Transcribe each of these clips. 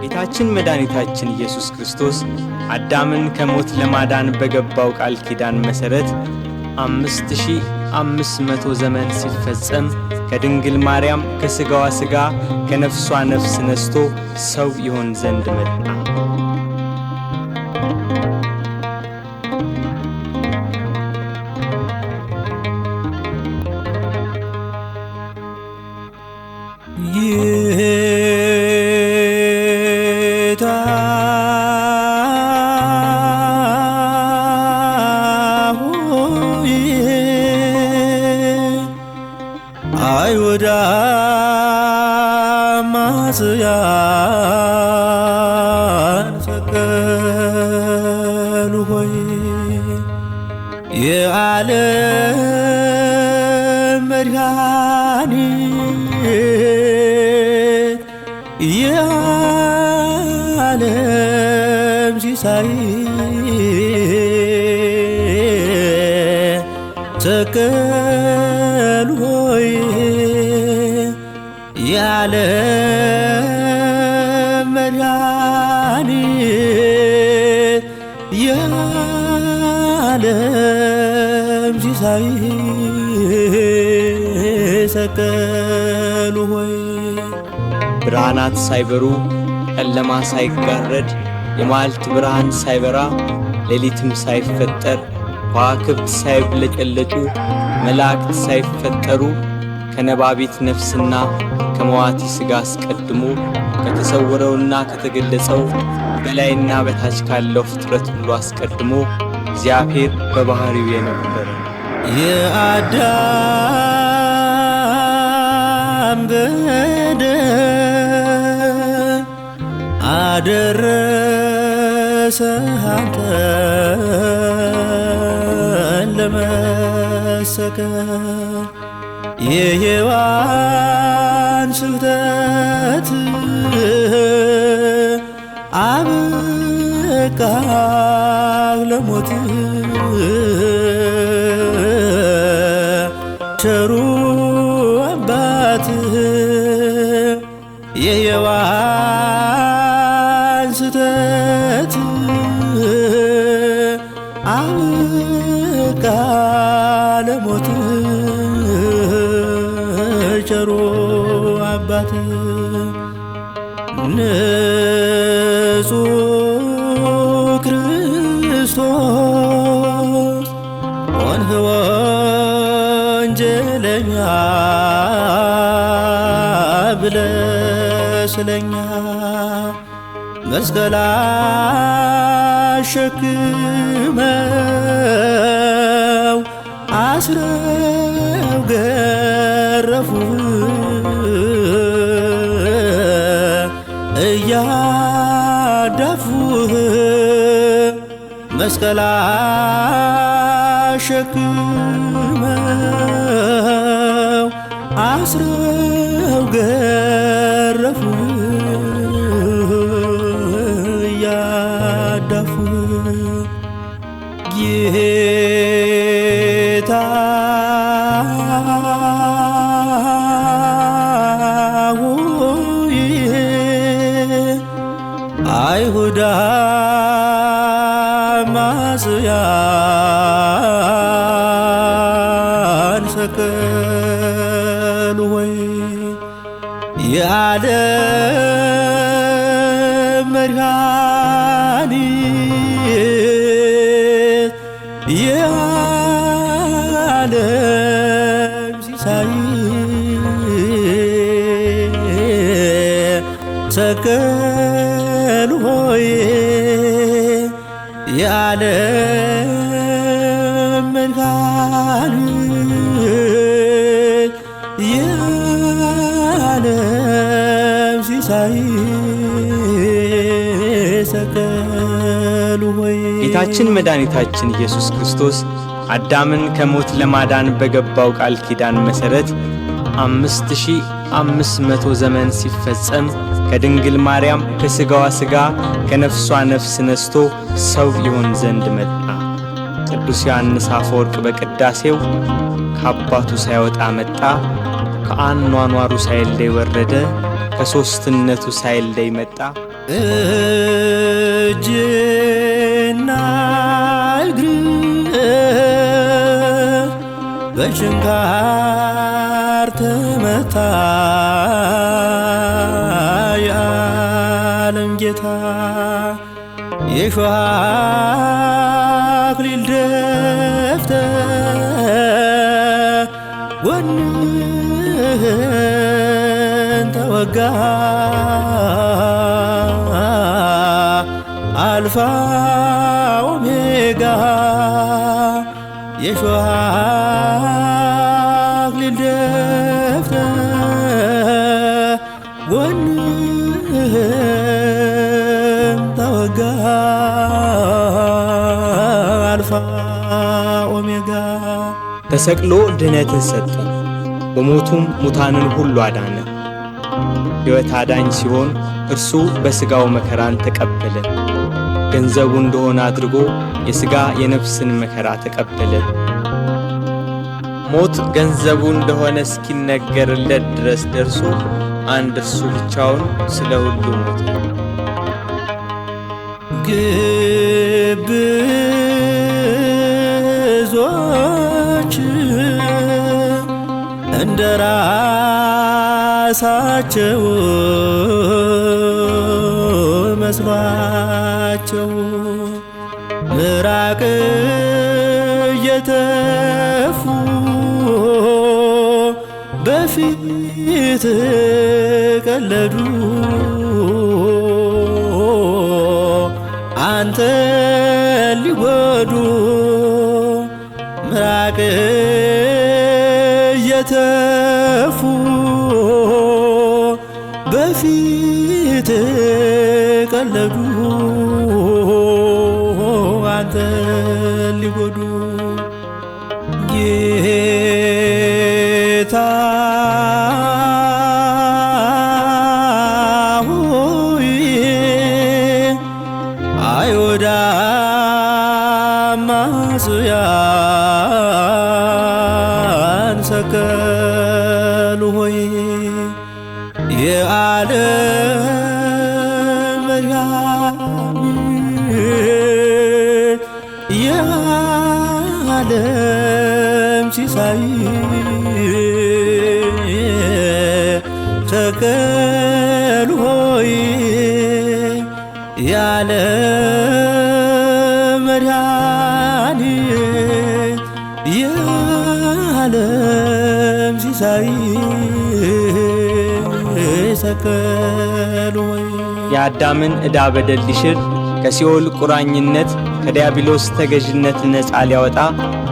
ጌታችን መድኃኒታችን ኢየሱስ ክርስቶስ አዳምን ከሞት ለማዳን በገባው ቃል ኪዳን መሠረት 5500 ዘመን ሲፈጸም ከድንግል ማርያም ከሥጋዋ ሥጋ ከነፍሷ ነፍስ ነስቶ ሰው ይሆን ዘንድ መጣ። አይሁዳ አማጽያን ሰቀሉ ሆይ የዓለም መድኃኒት የዓለም ሲሳይ ሰቀሉ ሆይ የዓለም መድኃኒት የዓለም ሲሳይ ሰቀሉ ሆይ ብርሃናት ሳይበሩ ጨለማ ሳይጋረድ የመዓልት ብርሃን ሳይበራ ሌሊትም ሳይፈጠር ከዋክብት ሳይብለጨለጩ መላእክት ሳይፈጠሩ ከነባቢት ነፍስና ከመዋቲ ሥጋ አስቀድሞ ከተሰወረውና ከተገለጸው በላይና በታች ካለው ፍጥረት ሁሉ አስቀድሞ እግዚአብሔር በባሕሪው የነበረ የአዳም በደል አደረሰ አንተን ለመሰቀል የሔዋን ስህተት አበቃ ለሞት ቸሩ አባት የሔዋን ስህተት አበቃ ለሞት ቸሩ አባት ንጹሕ ክርስቶስ ሆንህ ወንጀለኛ ብለህ ስለኛ መስቀል አሸክመው አስረው ገረፉህ እያዳፉህ መስቀል አሸክመው አስረው ገረፉህ እያዳፉህ ጌታ ሆይ አይሁዳ አማጽያን ሰቀሉ ሆይ የዓለም መድኃኒት የዓለም ሲሳይ ሰቀሉ ሆይ የዓለም መድኃኒት የዓለም ሲሳይ ሰቀሉ ሆይ ጌታችን መድኃኒታችን ኢየሱስ ክርስቶስ አዳምን ከሞት ለማዳን በገባው ቃል ኪዳን መሠረት 5500 ዘመን ሲፈጸም ከድንግል ማርያም ከሥጋዋ ሥጋ ከነፍሷ ነፍስ ነስቶ ሰው ይሆን ዘንድ መጣ። ቅዱስ ዮሐንስ አፈወርቅ በቅዳሴው ከአባቱ ሳይወጣ መጣ፣ ከአኗኗሩ ሳይለይ ወረደ፣ ከሦስትነቱ ሳይለይ መጣ። እጅና እግር በችንካር ተመታ የዓለም ጌታ የሾህ አክሊል ደፍተህ ጎንህን ተወጋ አልፋ ኦሜጋ የሾህ አክሊል ደፍተህ ጎንህን ተወጋ አልፋ ኦሜጋ። ተሰቅሎ ድኅነትን ሰጠን፣ በሞቱም ሙታንን ሁሉ አዳነ። ሕይወት አዳኝ ሲሆን እርሱ በሥጋው መከራን ተቀበለ። ገንዘቡ እንደሆነ አድርጎ የሥጋ የነፍስን መከራ ተቀበለ። ሞት ገንዘቡ እንደሆነ እስኪነገርለት ድረስ ደርሶ አንድ እርሱ ብቻውን ስለ ሁሉ ሞተ። ግብዞች እንደ ራሳቸው መስሏቸው ምራቅ እየተፉ በፊት ቀለዱ አንተ ሊጎዱ ምራቅ እየተፉ በፊት ቀለዱ አንተ ሊጎዱ ጌታ ሆይ አይሁዳ አማጽያን ሰቀሉ ሆይ የዓለም መድኃኒት የዓለም ሲሳይ ሰቀሉ ሆይ የዓለም መድኃኒት የዓለም ሲሳይ ሰቀሉ ሆይ የአዳምን ዕዳ በደል ሊሽር ከሲኦል ቁራኝነት ከዲያብሎስ ተገዥነት ነፃ ሊያወጣ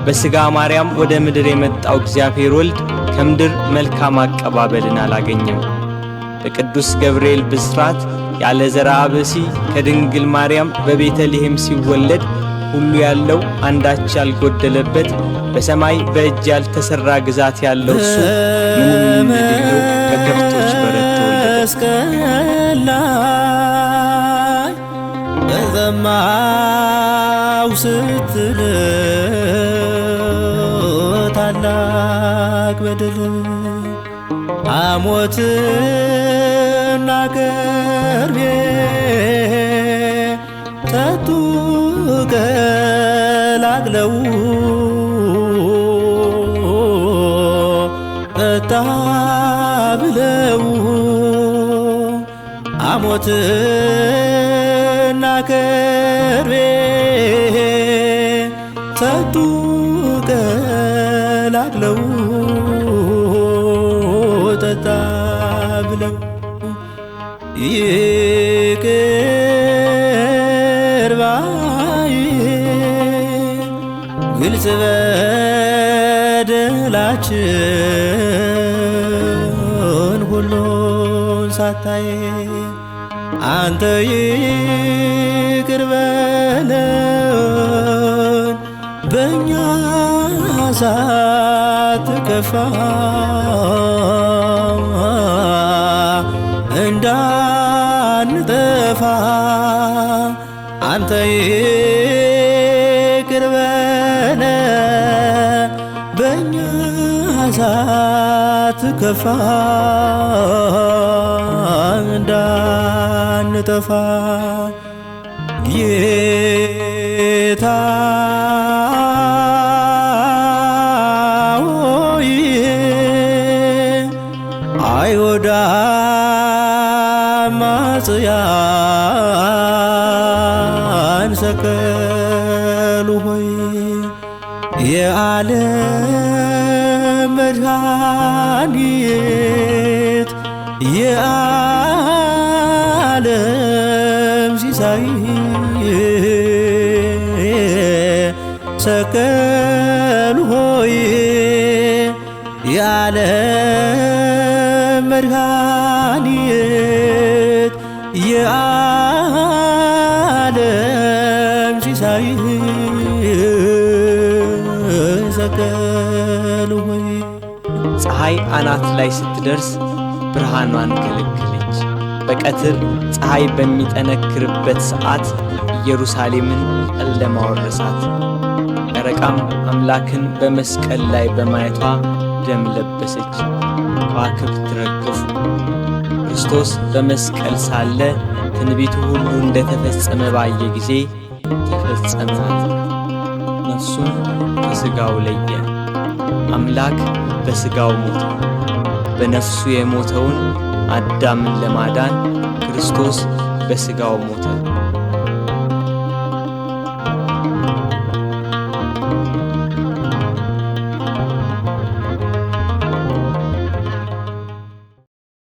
በሥጋ ማርያም ወደ ምድር የመጣው እግዚአብሔር ወልድ ከምድር መልካም አቀባበልን አላገኘም። በቅዱስ ገብርኤል ብስራት ያለ ዘርአ ብእሲ ከድንግል ማርያም በቤተልሔም ሲወለድ ሁሉ ያለው አንዳች ያልጎደለበት በሰማይ በእጅ ያልተሠራ ግዛት ያለው እሱ ምንም እንደሌለው በከብቶች በረት ተወለደ። በዘማው ስትል ታላቅ በደል ሐሞትና ከርቤ ጠጡ ቀላቅለው ጠጣ ብለው ሐሞትና ከርቤ ጠጡ ቀላቅለው ጠጣ ብለው ይቅር ባይ ግልጽ በደላችን ሁሉን ሳታይ አንተ ይቅር በለን በእኛ ሳትከፋ እንዳንጠፋ አንተ ይቅር በለን በእኛ ሳትከፋ እንዳንጠፋ ጌታ ሆይ አይሁድ አማጽያን ሰቀሉ ሆይ የዓለም መድኃኒት የዓለም ሲሳይ ሰቀሉ ሆይ የዓለም መድኃኒት የዓለም ሲሳይ ሰቀሉ ሆይ። ፀሐይ አናት ላይ ስትደርስ ብርሃኗን ከለከለች። በቀትር ፀሐይ በሚጠነክርበት ሰዓት ኢየሩሳሌምን ጨለማ ወረሳት። ጨረቃም አምላክን በመስቀል ላይ በማየቷ ደም ለበሰች፣ ከዋክብት ረገፉ። ክርስቶስ በመስቀል ሳለ ትንቢቱ ሁሉ እንደተፈጸመ ባየ ጊዜ ተፈጸመ አለ። ነፍሱን ከሥጋው ለየ። አምላክ በሥጋው ሞተ። በነፍሱ የሞተውን አዳምን ለማዳን ክርስቶስ በሥጋው ሞተ።